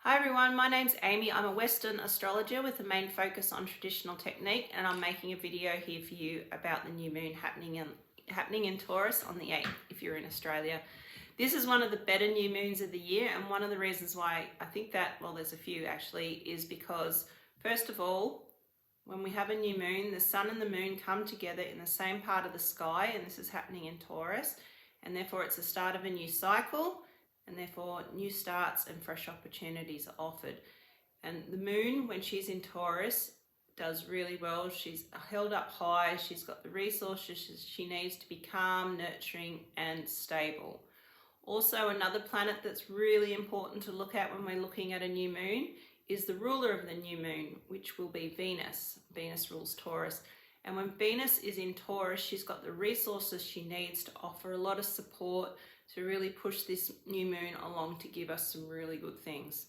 Hi everyone, my name's Amy. I'm a Western astrologer with a main focus on traditional technique, and I'm making a video here for you about the new moon happening in Taurus on the 8th if you're in Australia. This is one of the better new moons of the year, and one of the reasons why I think that, well, there's a few actually, is because first of all, when we have a new moon, the sun and the moon come together in the same part of the sky, and this is happening in Taurus, and therefore it's the start of a new cycle, and therefore new starts and fresh opportunities are offered. And the moon, when she's in Taurus, does really well. She's held up high, she's got the resources she needs to be calm, nurturing and stable. Also, another planet that's really important to look at when we're looking at a new moon is the ruler of the new moon, which will be Venus. Venus rules Taurus. And when Venus is in Taurus, she's got the resources she needs to offer a lot of support to really push this new moon along to give us some really good things.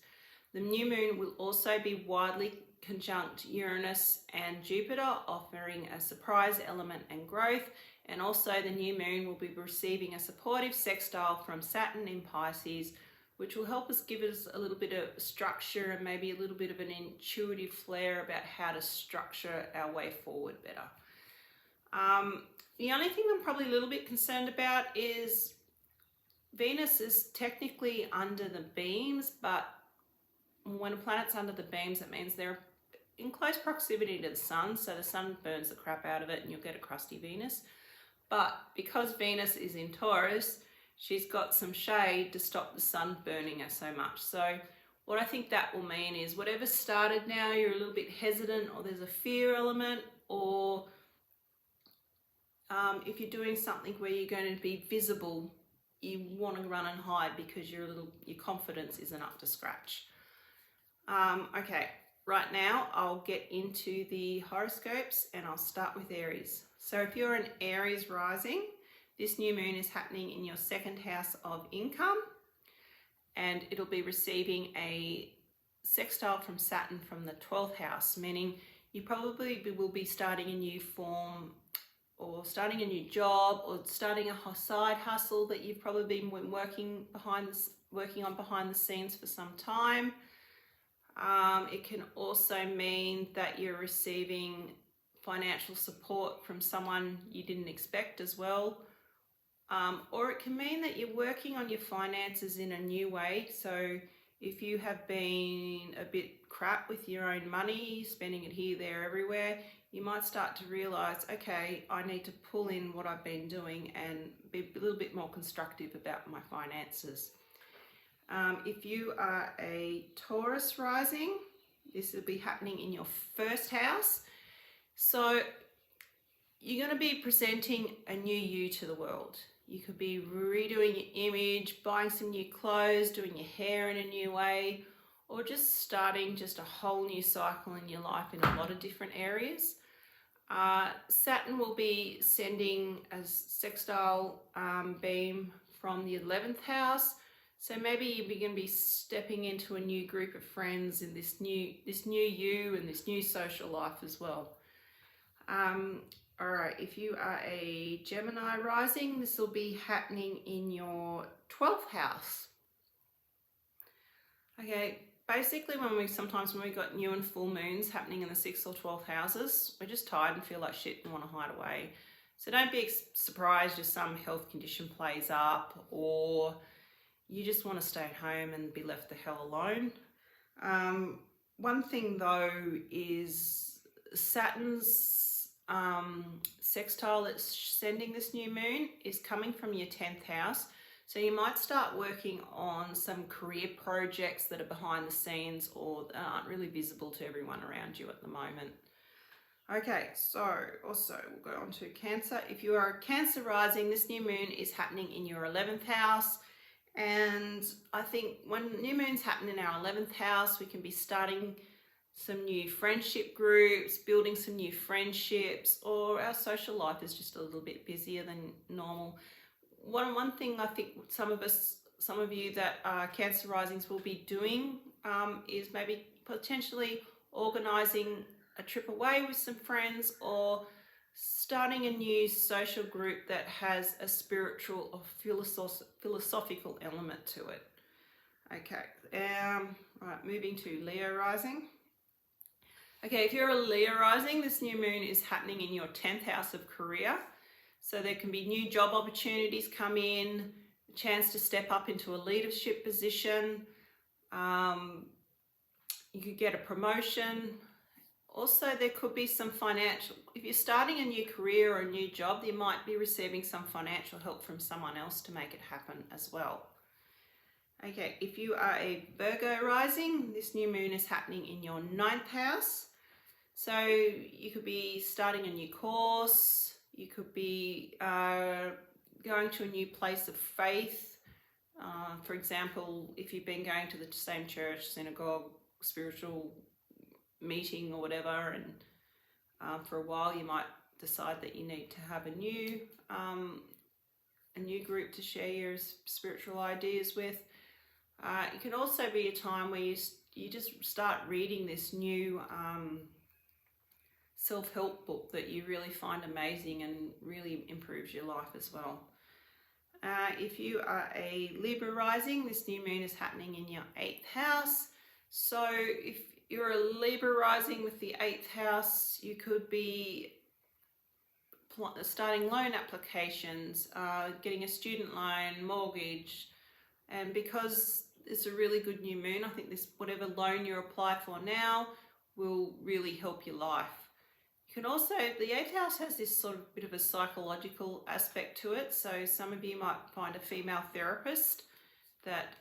The new moon will also be widely conjunct Uranus and Jupiter, offering a surprise element and growth. And also the new moon will be receiving a supportive sextile from Saturn in Pisces, which will help us give us a little bit of structure and maybe a little bit of an intuitive flair about how to structure our way forward better. The only thing I'm probably a little bit concerned about is Venus is technically under the beams, but when a planet's under the beams, it means they're in close proximity to the sun, so the sun burns the crap out of it and you'll get a crusty Venus. But because Venus is in Taurus, she's got some shade to stop the sun burning her so much. So what I think that will mean is whatever started now, you're a little bit hesitant, or there's a fear element, or if you're doing something where you're going to be visible, you want to run and hide because your confidence isn't up to scratch. Okay, right now I'll get into the horoscopes and I'll start with Aries. So if you're an Aries rising, this new moon is happening in your second house of income, and it'll be receiving a sextile from Saturn from the 12th house, meaning you probably will be starting a new form or starting a new job or starting a side hustle that you've probably been working on behind the scenes for some time. It can also mean that you're receiving financial support from someone you didn't expect as well. Or it can mean that you're working on your finances in a new way. So if you have been a bit crap with your own money, spending it here, there, everywhere, you might start to realize, okay, I need to pull in what I've been doing and be a little bit more constructive about my finances. If you are a Taurus rising, this will be happening in your first house. So you're going to be presenting a new you to the world. You could be redoing your image, buying some new clothes, doing your hair in a new way, or just starting just a whole new cycle in your life in a lot of different areas. Saturn will be sending a sextile beam from the 11th house. So maybe you're going to be stepping into a new group of friends in this new you and this new social life as well. All right, if you are a Gemini rising, this will be happening in your 12th house. Okay, basically when we got new and full moons happening in the 6th or 12th houses, we're just tired and feel like shit and want to hide away. So don't be surprised if some health condition plays up, or you just want to stay at home and be left the hell alone. One thing though is Saturn's sextile that's sending this new moon is coming from your 10th house. So you might start working on some career projects that are behind the scenes or that aren't really visible to everyone around you at the moment. Okay, so also we'll go on to Cancer. If you are a Cancer rising, this new moon is happening in your 11th house. And I think when new moons happen in our 11th house, we can be starting some new friendship groups, building some new friendships, or our social life is just a little bit busier than normal. One thing I think some of you that are Cancer risings will be doing is maybe potentially organising a trip away with some friends, or starting a new social group that has a spiritual or philosophical element to it. Okay, right, moving to Leo rising. Okay, if you're a Leo rising, this new moon is happening in your 10th house of career. So there can be new job opportunities come in, a chance to step up into a leadership position. You could get a promotion. Also, there could be some financial, if you're starting a new career or a new job, you might be receiving some financial help from someone else to make it happen as well. Okay, if you are a Virgo rising, this new moon is happening in your 9th house. So you could be starting a new course, you could be going to a new place of faith. For example, if you've been going to the same church, synagogue, spiritual meeting or whatever, and for a while you might decide that you need to have a new group to share your spiritual ideas with. It can also be a time where you just start reading this new self-help book that you really find amazing and really improves your life as well. If you are a Libra rising, this new moon is happening in your 8th house. So if you're a Libra rising with the 8th house, you could be starting loan applications, getting a student loan, mortgage, and because it's a really good new moon, I think this whatever loan you apply for now will really help your life. You can also, the 8th house has this sort of bit of a psychological aspect to it, so some of you might find a female therapist that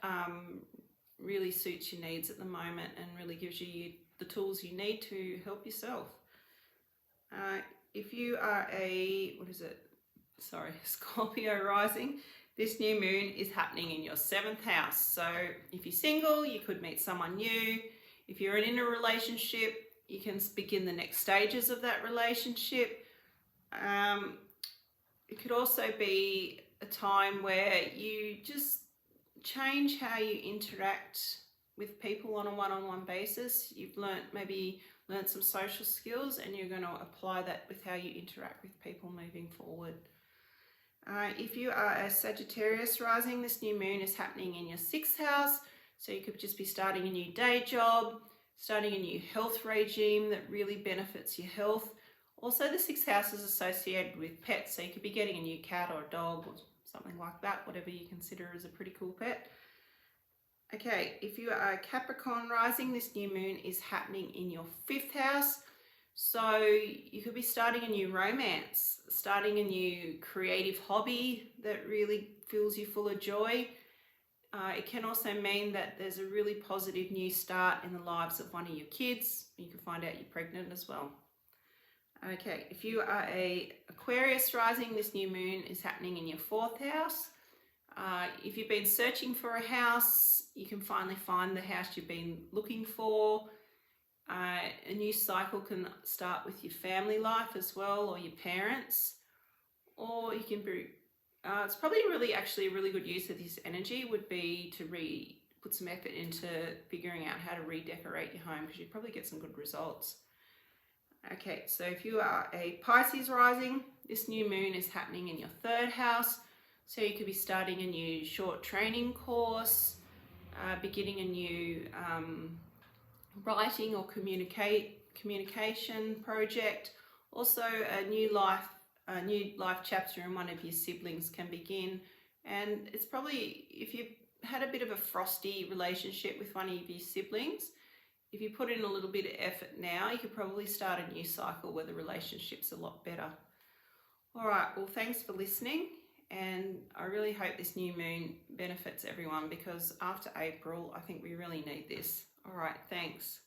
really suits your needs at the moment and really gives you the tools you need to help yourself. If you are a, Scorpio rising, this new moon is happening in your 7th house. So if you're single, you could meet someone new. If you're in a relationship, you can begin the next stages of that relationship. It could also be a time where you just change how you interact with people on a one-on-one basis. You've maybe learned some social skills and you're going to apply that with how you interact with people moving forward. If you are a Sagittarius rising, this new moon is happening in your 6th house. So you could just be starting a new day job, starting a new health regime that really benefits your health. Also, the 6th house is associated with pets, so you could be getting a new cat or a dog or something like that, whatever you consider as a pretty cool pet. Okay, if you are a Capricorn rising, this new moon is happening in your 5th house. So you could be starting a new romance, starting a new creative hobby that really fills you full of joy. It can also mean that there's a really positive new start in the lives of one of your kids. You can find out you're pregnant as well. Okay, if you are a Aquarius rising, this new moon is happening in your 4th house. If you've been searching for a house, you can finally find the house you've been looking for. A new cycle can start with your family life as well, or your parents, or you can be, it's probably actually a really good use of this energy would be to put some effort into figuring out how to redecorate your home, because you probably get some good results. Okay, so if you are a Pisces rising, this new moon is happening in your 3rd house. So you could be starting a new short training course, beginning a new writing or communication project. Also a new life chapter in one of your siblings can begin. And it's probably, if you've had a bit of a frosty relationship with one of your siblings, if you put in a little bit of effort now, you could probably start a new cycle where the relationship's a lot better. All right, well, thanks for listening. And I really hope this new moon benefits everyone, because after April, I think we really need this. All right, thanks.